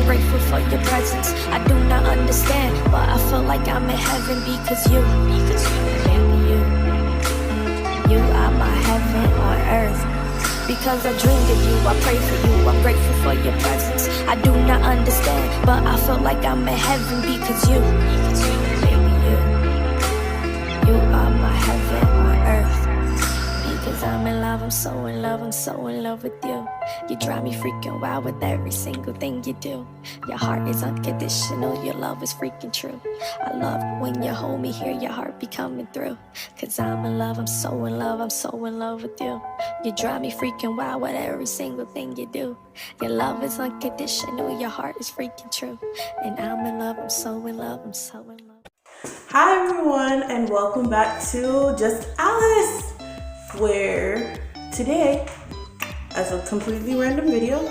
grateful for your presence. I do not understand, but I feel like I'm in heaven because you, baby, you are my heaven on earth. Because I dreamed of you, I pray for you, I'm grateful for your presence. I do not understand, but I feel like I'm in heaven because you, baby, you are my heaven on earth. Because I'm in love, I'm so in love, I'm so in love with you. You drive me freaking wild with every single thing you do. Your heart is unconditional, your love is freaking true. I love when you hold me, hear your heart be coming through. Cause I'm in love, I'm so in love, I'm so in love with you. You drive me freaking wild with every single thing you do. Your love is unconditional, your heart is freaking true. And I'm in love, I'm so in love, I'm so in love. Hi everyone, and welcome back to Just Alice, where today, as a completely random video,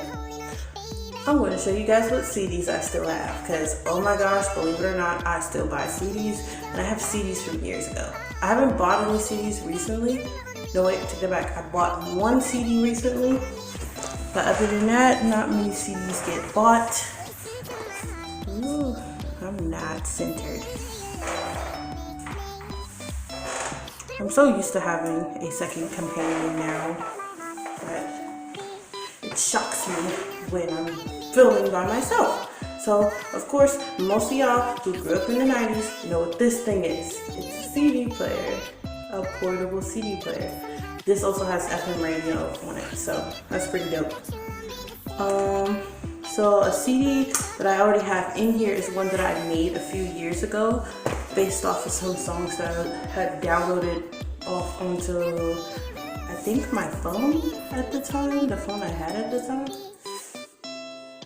I'm going to show you guys what CDs I still have, because oh my gosh, believe it or not, I still buy CDs, and I have CDs from years ago. I haven't bought any CDs recently. No, wait, take that back. I bought one CD recently, but other than that, not many CDs get bought. Ooh, I'm not centered. I'm so used to having a second companion now that it shocks me when I'm filming by myself. So, of course, most of y'all who grew up in the 90s know what this thing is. It's a CD player, a portable CD player. This also has FM radio on it, so that's pretty dope. So a CD that I already have in here is one that I made a few years ago based off of some songs that I had downloaded off onto, I think, my phone at the time, the phone I had at the time.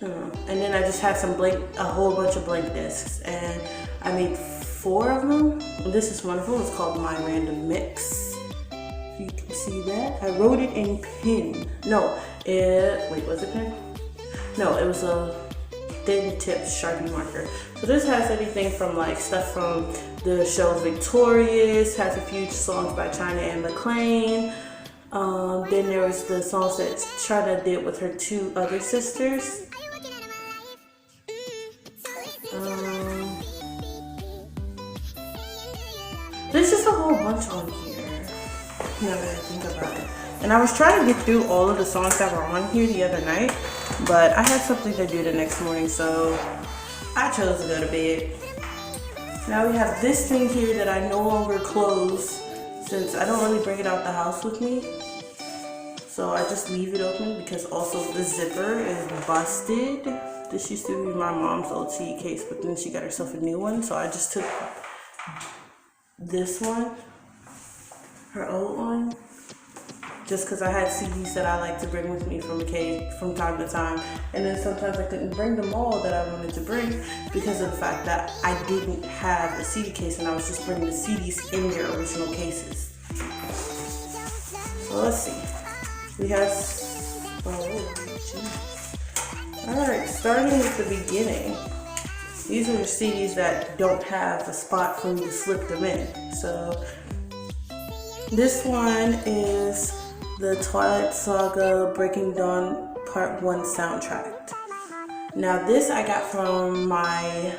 And then I just had a whole bunch of blank discs, and I made 4 of them. This is one of them. It's called My Random Mix. If you can see that, I wrote it in pen. Wait, was it pen? No, it was a thin tip Sharpie marker. So this has anything from like stuff from the show Victorious, has a few songs by China and McClain. Then there was the songs that China did with her 2 other sisters. There's just a whole bunch on here, now that I think about it. And I was trying to get through all of the songs that were on here the other night, but I had something to do the next morning, so I chose to go to bed. Now we have this thing here that I no longer close since I don't really bring it out the house with me. So I just leave it open because also the zipper is busted. This used to be my mom's old CD case, but then she got herself a new one, so I just took this one, her old one, just because I had CDs that I like to bring with me from time to time, and then sometimes I couldn't bring them all that I wanted to bring because of the fact that I didn't have a CD case and I was just bringing the CDs in their original cases. So let's see. We have, alright, starting with the beginning. These are the CDs that don't have a spot for me to slip them in. So this one is the Twilight Saga Breaking Dawn Part 1 soundtrack. Now this I got from my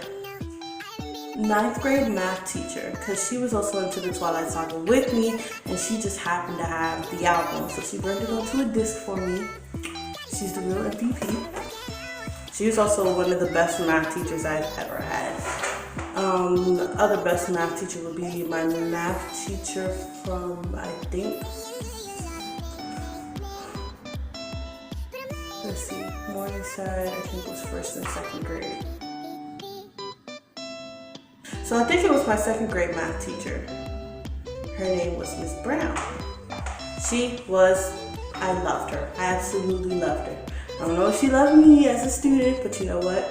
9th grade math teacher because she was also into the Twilight Saga with me, and she just happened to have the album. So she burned it onto a disc for me. She's the real MVP. She was also one of the best math teachers I've ever had. The other best math teacher would be my math teacher from, I think, let's see, Morningside, I think it was 1st and 2nd grade. So I think it was my 2nd grade math teacher. Her name was Miss Brown. I loved her. I absolutely loved her. I don't know if she loved me as a student, but you know what?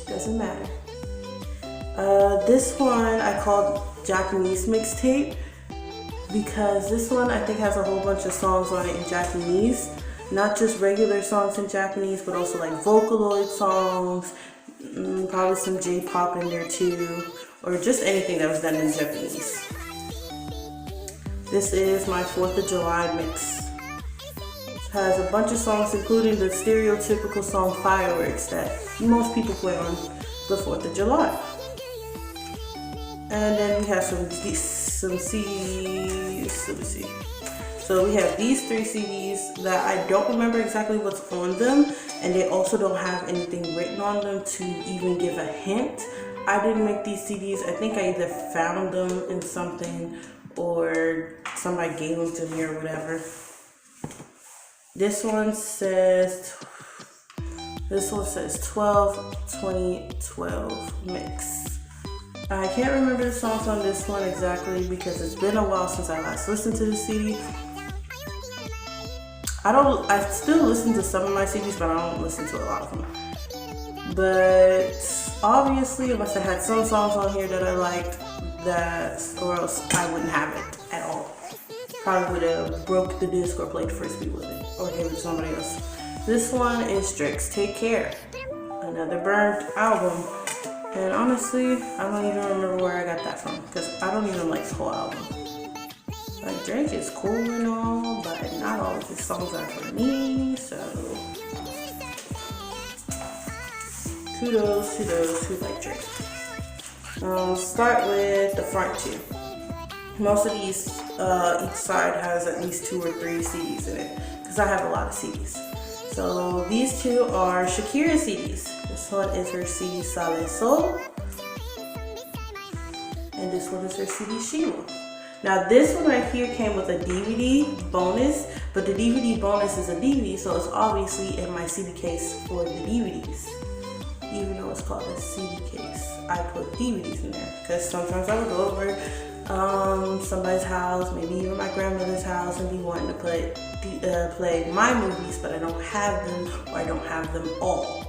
Doesn't matter. This one I called Japanese mixtape because this one I think has a whole bunch of songs on it in Japanese. Not just regular songs in Japanese, but also like Vocaloid songs, probably some J-pop in there too, or just anything that was done in Japanese. This is my 4th of July mix. has a bunch of songs, including the stereotypical song Fireworks that most people play on the 4th of July. And then we have some CDs. Let me see. So we have these 3 CDs that I don't remember exactly what's on them, and they also don't have anything written on them to even give a hint. I didn't make these CDs. I think I either found them in something or somebody gave them to me or whatever. This one says 12-20-12 mix. I can't remember the songs on this one exactly because it's been a while since I last listened to the CD. I still listen to some of my CDs, but I don't listen to a lot of them. But obviously, I must have had some songs on here that I liked, or else I wouldn't have it at all. Probably would have broke the disc or played Frisbee with it, or gave it to somebody else. This one is Drake's Take Care, another Burned album. And honestly, I don't even remember where I got that from, because I don't even like the whole album. Like, Drake is cool and all, but not all of his songs are for me, so kudos to those who like Drake. Start with the front 2. Most of these, each side has at least 2 or 3 CDs in it, because I have a lot of CDs. So these 2 are Shakira CDs. This one is her CD Sale Sol, and this one is her CD Shima. Now this one right here came with a DVD bonus, but the DVD bonus is a DVD, so it's obviously in my CD case for the DVDs. Even though it's called a CD case, I put DVDs in there because sometimes I would go over somebody's house, maybe even my grandmother's house, and be wanting to play my movies, but I don't have them, or I don't have them all.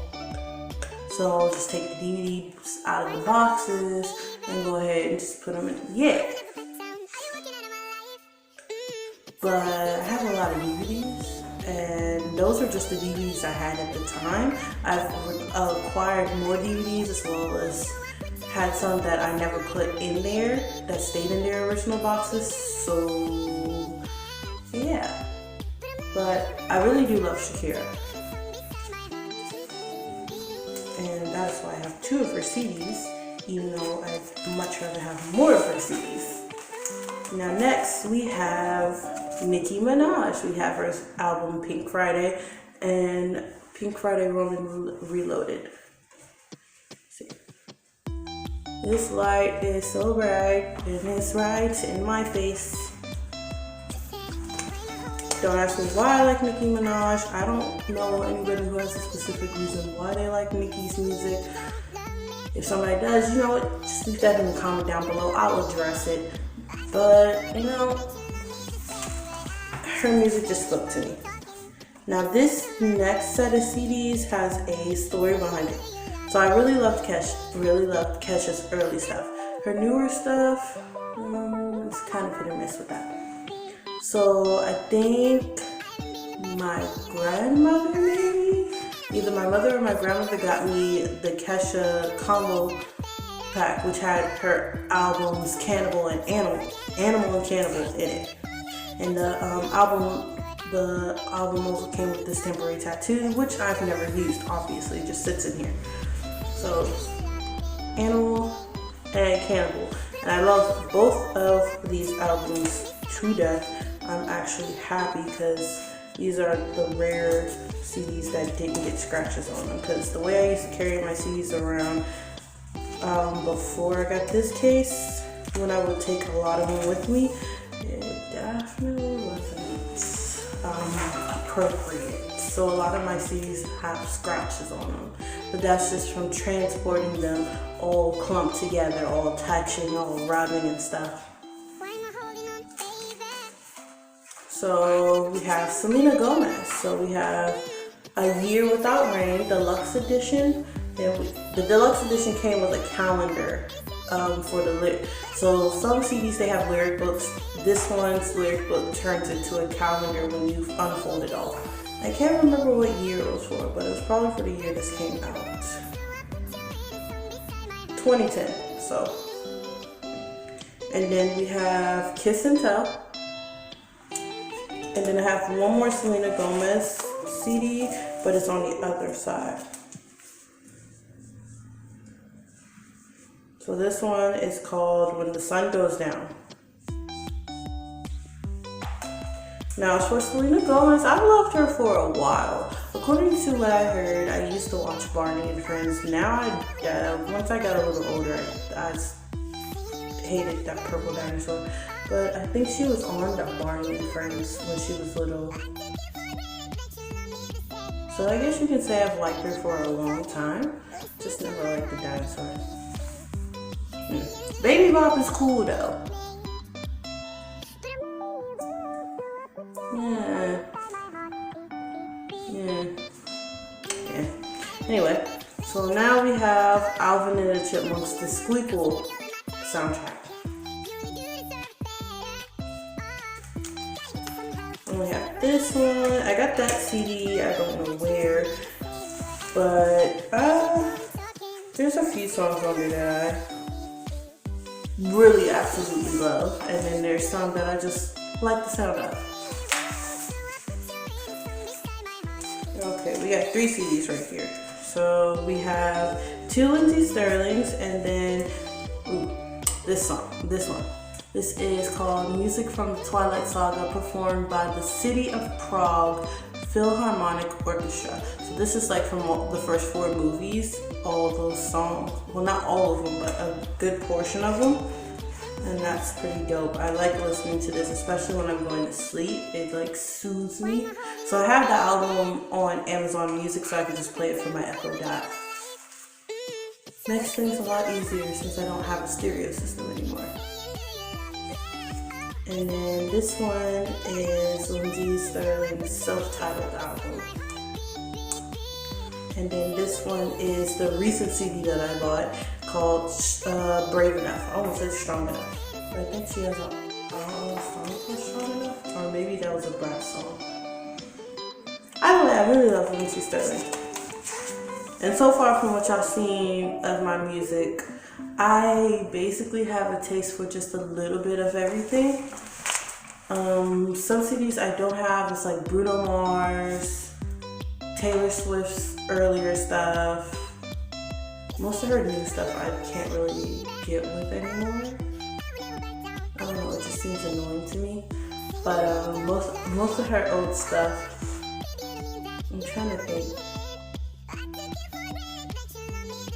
So I'll just take the DVDs out of the boxes and go ahead and just put them in. Yeah. But I have a lot of DVDs, and those are just the DVDs I had at the time. I've acquired more DVDs, as well as had some that I never put in there that stayed in their original boxes. So yeah, but I really do love Shakira, and that's why I have 2 of her CDs, even though I'd much rather have more of her CDs. Now next we have Nicki Minaj. We have her album Pink Friday and Pink Friday Rolling Reloaded. See. This light is so bright and it's right in my face. Don't ask me why I like Nicki Minaj. I don't know anybody who has a specific reason why they like Nicki's music. If somebody does, you know what, just leave that in the comment down below. I'll address it. But, you know, her music just spoke to me. Now this next set of CDs has a story behind it. So I really loved Kesha's early stuff. Her newer stuff, it's kind of hit or miss with that. So I think my grandmother, maybe? Either my mother or my grandmother got me the Kesha combo pack, which had her albums Cannibal and Animal and Cannibal in it. And the album also came with this temporary tattoo, which I've never used, obviously, it just sits in here. So, Animal and Cannibal. And I love both of these albums to death. I'm actually happy because these are the rare CDs that didn't get scratches on them. Because the way I used to carry my CDs around before I got this case, when I would take a lot of them with me, it definitely wasn't appropriate. So a lot of my CDs have scratches on them, but that's just from transporting them all clumped together, all touching, all rubbing and stuff. So we have Selena Gomez. So we have A Year Without Rain, Deluxe Edition. The Deluxe Edition came with a calendar for the lyric. So some CDs, they have lyric books. This one's lyric book turns into a calendar when you unfold it all. I can't remember what year it was for, but it was probably for the year this came out. 2010, so. And then we have Kiss and Tell. And then I have one more Selena Gomez CD, but it's on the other side. So this one is called When the Sun Goes Down. Now, as for Selena Gomez, I've loved her for a while. According to what I heard, I used to watch Barney and Friends. Now, once I got a little older, I hated that purple dinosaur. But I think she was on the Barney and Friends when she was little. So I guess you can say I've liked her for a long time. Just never liked the dinosaur. Baby Bop is cool though. Yeah. Anyway, so now we have Alvin and the Chipmunks, the Squeakquel soundtrack. And we have this one. I got that CD, I don't know where, but there's a few songs on there that I really absolutely love, and then there's some that I just like the sound of. Okay, we got 3 CDs right here. So we have 2 Lindsey Sterling's, and then this one. This is called Music from the Twilight Saga, performed by the City of Prague Philharmonic Orchestra. So this is like from the first 4 movies, all of those songs. Well, not all of them, but a good portion of them. And that's pretty dope. I like listening to this, especially when I'm going to sleep. It like soothes me. So I have the album on Amazon Music, so I can just play it from my Echo Dot. Makes things a lot easier since I don't have a stereo system anymore. And then this one is Lindsey Sterling's self-titled album. And then this one is the recent CD that I bought called Brave Enough. I almost said Strong Enough. But I think she has a song called Strong Enough. Or maybe that was a Brat song. I really love Lindsey Sterling. And so far from what y'all seen of my music, I basically have a taste for just a little bit of everything. Some CDs I don't have is like Bruno Mars, Taylor Swift's earlier stuff. Most of her new stuff I can't really get with anymore. I don't know, it just seems annoying to me. But most of her old stuff, I'm trying to think.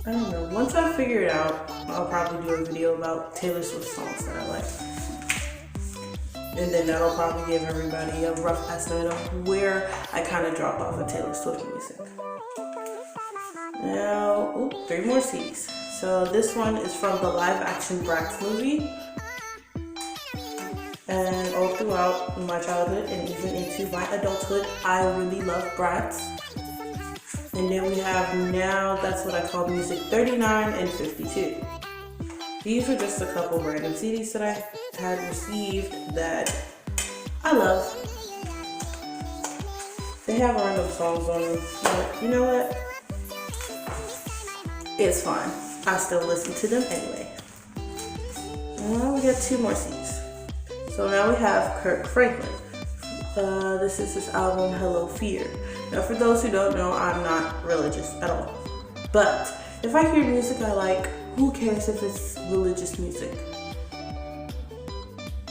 I don't know. Once I figure it out, I'll probably do a video about Taylor Swift songs that I like. And then that'll probably give everybody a rough estimate of where I kind of drop off of Taylor Swift music. Now, 3 more CDs. So this one is from the live-action Bratz movie. And all throughout my childhood and even into my adulthood, I really love Bratz. And then we have now, that's what I call music 39 and 52. These are just a couple random CDs that I had received that I love. They have random songs on them, but you know what? It's fine. I still listen to them anyway. Now we got 2 more CDs. So now we have Kirk Franklin. This is his album Hello Fear. Now for those who don't know, I'm not religious at all. But if I hear music I like, who cares if it's religious music?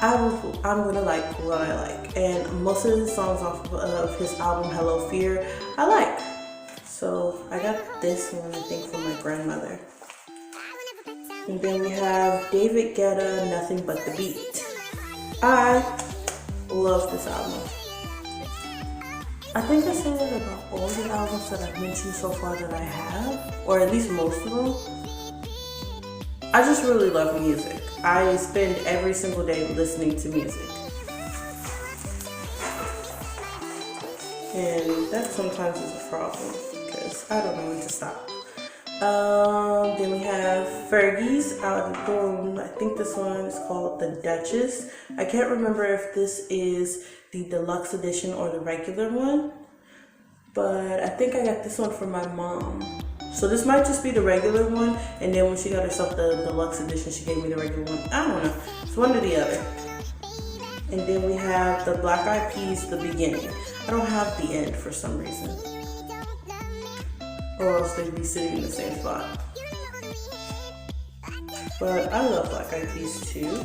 I'm gonna like what I like. And most of the songs off of his album Hello Fear, I like. So I got this one, I think, from my grandmother. And then we have David Guetta, Nothing But The Beat. I love this album. I think I said that about all the albums that I've mentioned so far that I have, or at least most of them. I just really love music. I spend every single day listening to music. And that sometimes is a problem, because I don't know when to stop. Then we have Fergie's album. I think this one is called The Duchess. I can't remember if this is the deluxe edition or the regular one, but I think I got this one from my mom. So this might just be the regular one, and then when she got herself the deluxe edition, she gave me the regular one. I don't know. It's one or the other. And then we have the Black Eyed Peas, The Beginning. I don't have the end for some reason. Or else they'd be sitting in the same spot. But I love Black Eyed Peas too.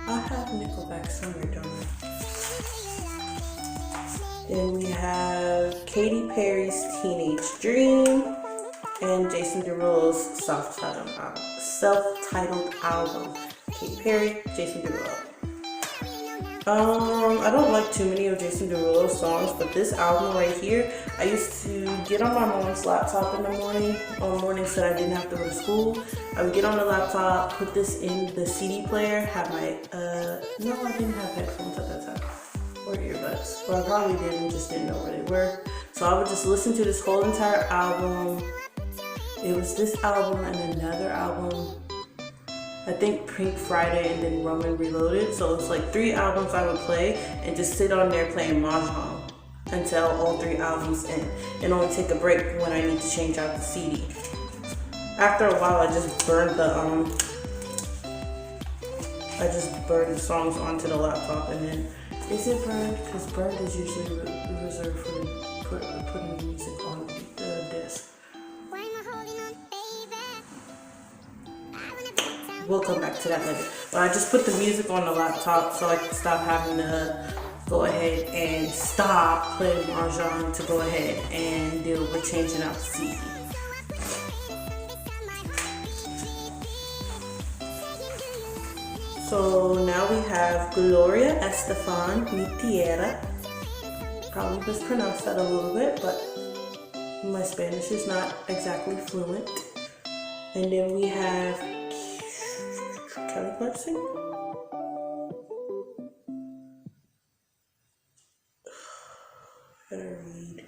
I have Nickelback somewhere, don't I? Then we have Katy Perry's Teenage Dream and Jason Derulo's self-titled album. Katy Perry, Jason Derulo. I don't like too many of Jason Derulo's songs, but this album right here, I used to get on my mom's laptop in the morning, on mornings that I didn't have to go to school. I would get on the laptop, put this in the CD player, have my, no, I didn't have headphones at that time, or earbuds. Well, I probably did and just didn't know where they were. So I would just listen to this whole entire album. It was this album and another album, I think Pink Friday and then Rum and Reloaded. So it's like 3 albums I would play and just sit on there playing Mahjong until all 3 albums end, and only take a break when I need to change out the CD. After a while, I just burned the songs onto the laptop, and then is it burned? Because burned is usually reserved for putting the music on the disc. We'll come back to that later. But I just put the music on the laptop so I can stop having to go ahead and stop playing Mahjong to go ahead and deal with changing out the CD. So now we have Gloria Estefan, Mi Tierra. Probably mispronounced that a little bit, but my Spanish is not exactly fluent. And then we have Kelly Clarkson. Better read.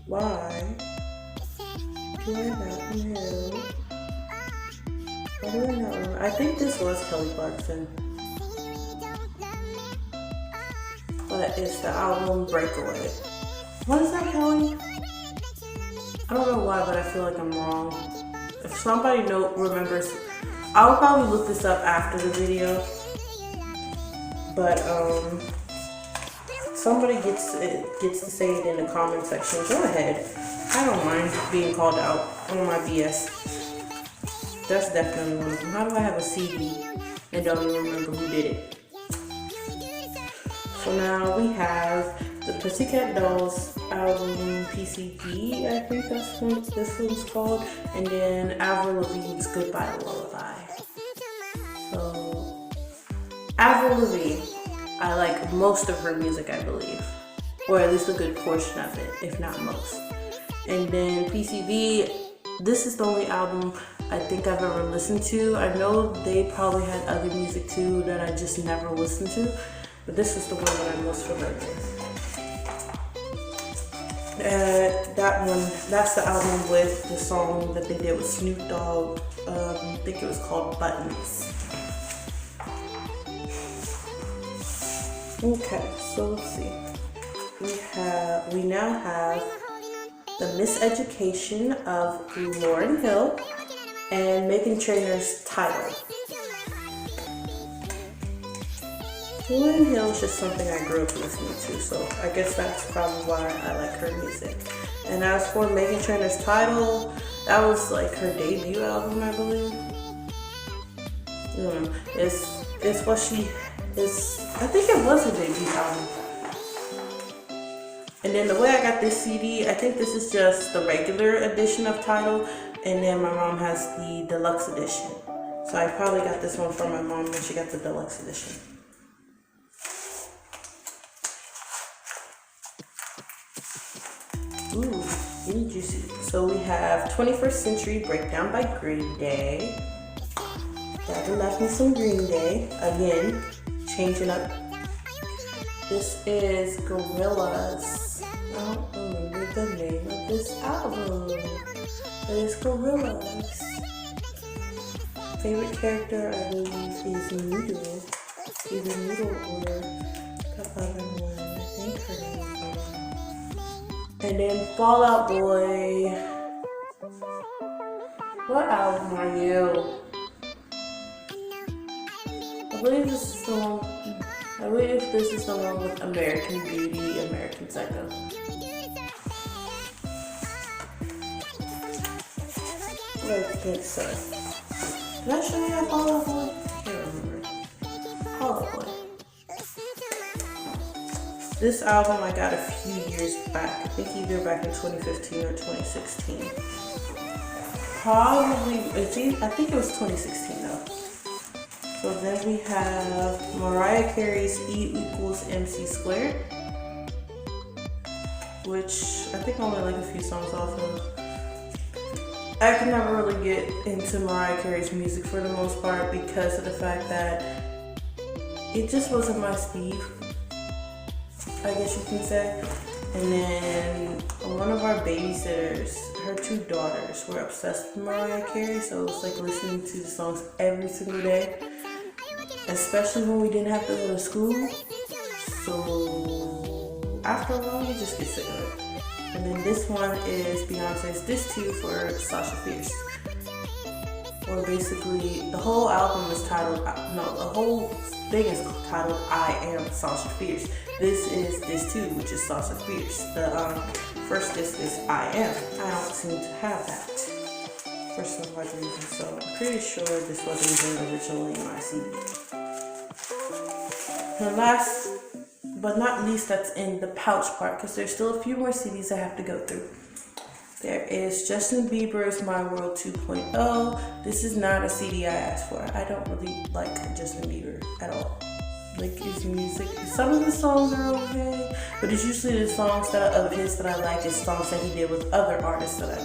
Why do I not know? Why do I not remember? I think this was Kelly Clarkson. But it's the album Breakaway. What is that, Kelly? I don't know why, but I feel like I'm wrong. If somebody remembers, I'll probably look this up after the video. But somebody gets to say it in the comment section. Go ahead. I don't mind being called out on my BS. That's definitely one of them. How do I have a CD and don't even remember who did it? So now we have the Pussycat Dolls album PCD, I think that's what this one's called, and then Avril Lavigne's Goodbye Lullaby. So Avril Lavigne, I like most of her music, I believe, or at least a good portion of it, if not most. And then PCD, this is the only album I think I've ever listened to. I know they probably had other music too that I just never listened to, but this is the one that I'm most familiar with. That one, that's the album with the song that they did with Snoop Dogg. I think it was called Buttons. Okay, so let's see. We now have The Miseducation of Lauryn Hill and Meghan Trainor's Tidal. Lauryn Hill is just something I grew up listening to, so I guess that's probably why I like her music. And as for Meghan Trainor's Tidal, that was like her debut album, I believe. It's what she is. I think it was her debut album. And then the way I got this CD, I think this is just the regular edition of Tidal, and then my mom has the deluxe edition. So I probably got this one from my mom when she got the deluxe edition. Ooh, really juicy. So we have 21st Century Breakdown by Green Day. Gavin left me some Green Day. Again, changing up. This is Gorillaz. I don't remember the name of this album. But it's Gorillaz. Favorite character, I believe, is Noodle. Either Noodle or the other one. I think her name is And then Fall Out Boy. What album are you? I believe this is the one. I believe this is the one with American Beauty, American Psycho. I think so. Did I show you that Fall Out Boy? I can't remember. Fall Out Boy. This album I got a few years back. I think either back in 2015 or 2016. Probably, I think it was 2016 though. So then we have Mariah Carey's E=MC², which I think I only like a few songs off of. I could never really get into Mariah Carey's music for the most part because of the fact that it just wasn't my speed, I guess you can say. And then one of our babysitters, her two daughters, were obsessed with Mariah Carey, so it was like listening to the songs every single day, especially when we didn't have to go to school. So after a while, you just get sick of it. And then this one is Beyonce's This To You for Sasha Fierce. Or basically, the whole album is titled, the whole thing is titled I Am Sasha Fierce. This is This To You, which is Sasha Fierce. The first disc is I Am. I don't seem to have that for some odd reason, so I'm pretty sure this wasn't even originally in my CD. And last but not least, that's in the pouch part, because there's still a few more CDs I have to go through. There is Justin Bieber's My World 2.0. This is not a CD I asked for. I don't really like Justin Bieber at all. Like his music, some of the songs are okay, but it's usually the songs of his that I like is songs that he did with other artists that I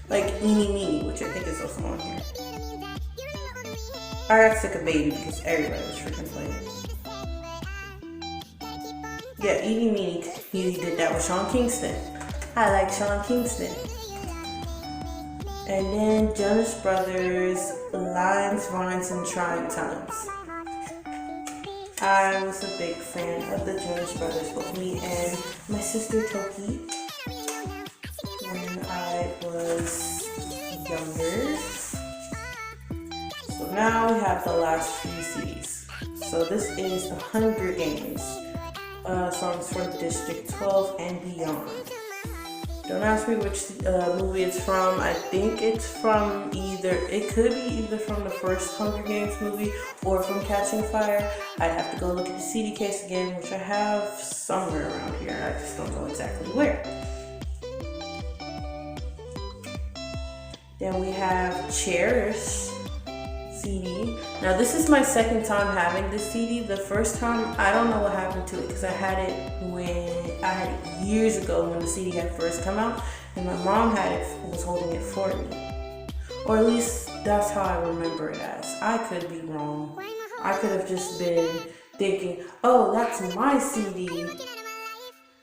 like Eenie Meenie, which I think is also on here. I got sick of Baby because everybody was freaking playing it. Yeah, Eenie Meenie, he did that with Sean Kingston. I like Sean Kingston. And then Jonas Brothers, Lines, Vines, and Trying Times. I was a big fan of the Jonas Brothers, both me and my sister Toki, when I was younger. So now we have the last few CDs. So this is The Hunger Games, songs from District 12 and beyond. Don't ask me which movie it's from. I think it's from it could be either from the first Hunger Games movie or from Catching Fire. I'd have to go look at the CD case again, which I have somewhere around here. I just don't know exactly where. Then we have Cherish CD. Now this is my second time having this CD. The first time, I don't know what happened to it because I had it years ago when the CD had first come out, and my mom was holding it for me. Or at least that's how I remember it as. I could be wrong. I could have just been thinking, oh, that's my CD,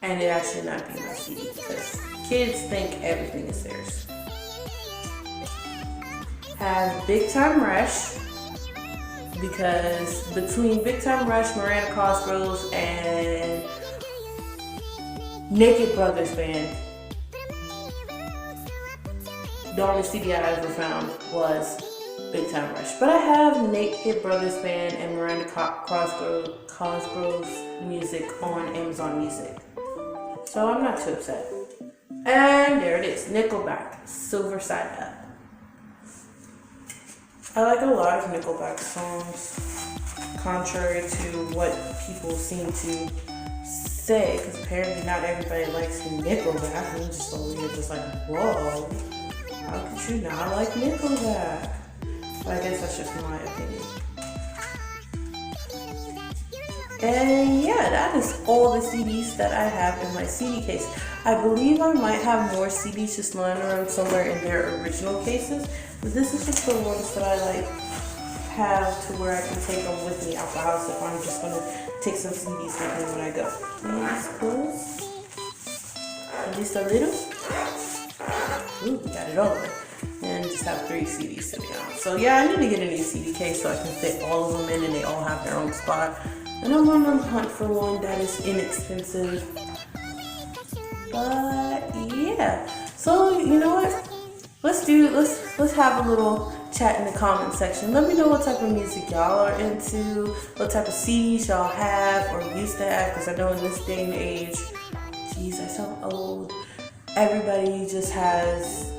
and it actually not be my CD because kids think everything is theirs. Have Big Time Rush, because between Big Time Rush, Miranda Cosgrove, and Naked Brothers Band, the only CD I ever found was Big Time Rush. But I have Naked Brothers Band and Miranda Cosgrove's music on Amazon Music, so I'm not too upset. And there it is, Nickelback, Silver Side Up. I like a lot of Nickelback songs, contrary to what people seem to say, because apparently not everybody likes Nickelback. I'm just over here just like, whoa, how could you not like Nickelback? But I guess that's just my opinion. And yeah, that is all the CDs that I have in my CD case. I believe I might have more CDs just lying around somewhere in their original cases, but this is just the ones that I have to where I can take them with me out the house if I'm just gonna take some CDs with me when I go. Please close. At least a little. Ooh, we got it over. And just have 3 CDs to be honest. So yeah, I need to get a new CD case so I can fit all of them in and they all have their own spot. And I'm on the hunt for one that is inexpensive. But yeah, so you know what? Let's have a little chat in the comment section. Let me know what type of music y'all are into, what type of CDs y'all have or used to have, because I know in this day and age, geez, I sound old. Everybody just has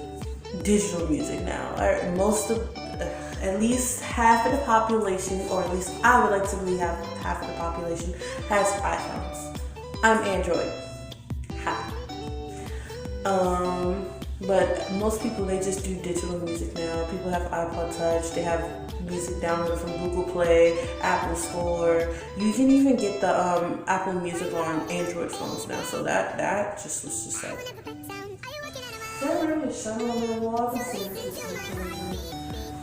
digital music now. At least half of the population, or at least I would like to believe half of the population has iPhones. I'm Android. Hi. But most people, they just do digital music now. People have iPod Touch, they have music downloaded from Google Play, Apple Store. You can even get the Apple Music on Android phones now. So that just was just like, is that really a shuttle on the wall? I can see it.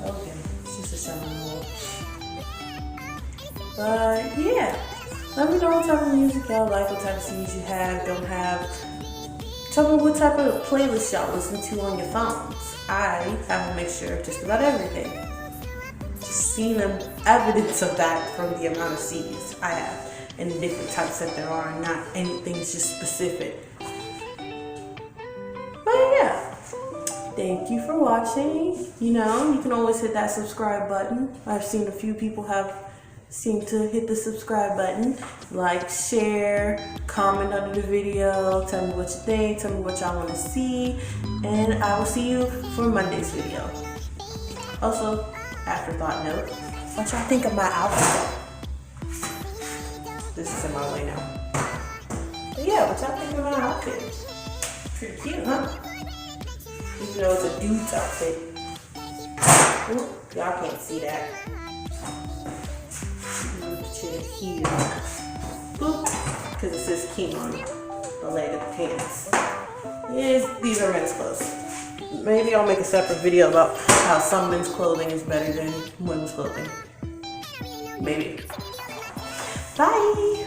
Okay, it's just a shuttle on the wall. But yeah, let me know what type of music y'all like, what type of CDs you have, don't have. Tell me what type of playlist y'all listen to on your phones. I have a mixture of just about everything. Just seen evidence of that from the amount of CDs I have and the different types that there are, and not anything's just specific. But yeah, thank you for watching. You know, you can always hit that subscribe button. I've seen a few people seem to hit the subscribe button. Like, share, comment under the video, tell me what you think, tell me what y'all want to see, and I will see you for Monday's video. Also, afterthought note, what y'all think of my outfit? This is in my way now. But yeah, what y'all think of my outfit? Pretty cute, huh? Even though it's a dude's outfit. Ooh, y'all can't see that. Here, because it says King on the leg of the pants. These are men's clothes. Maybe I'll make a separate video about how some men's clothing is better than women's clothing. Maybe. Bye.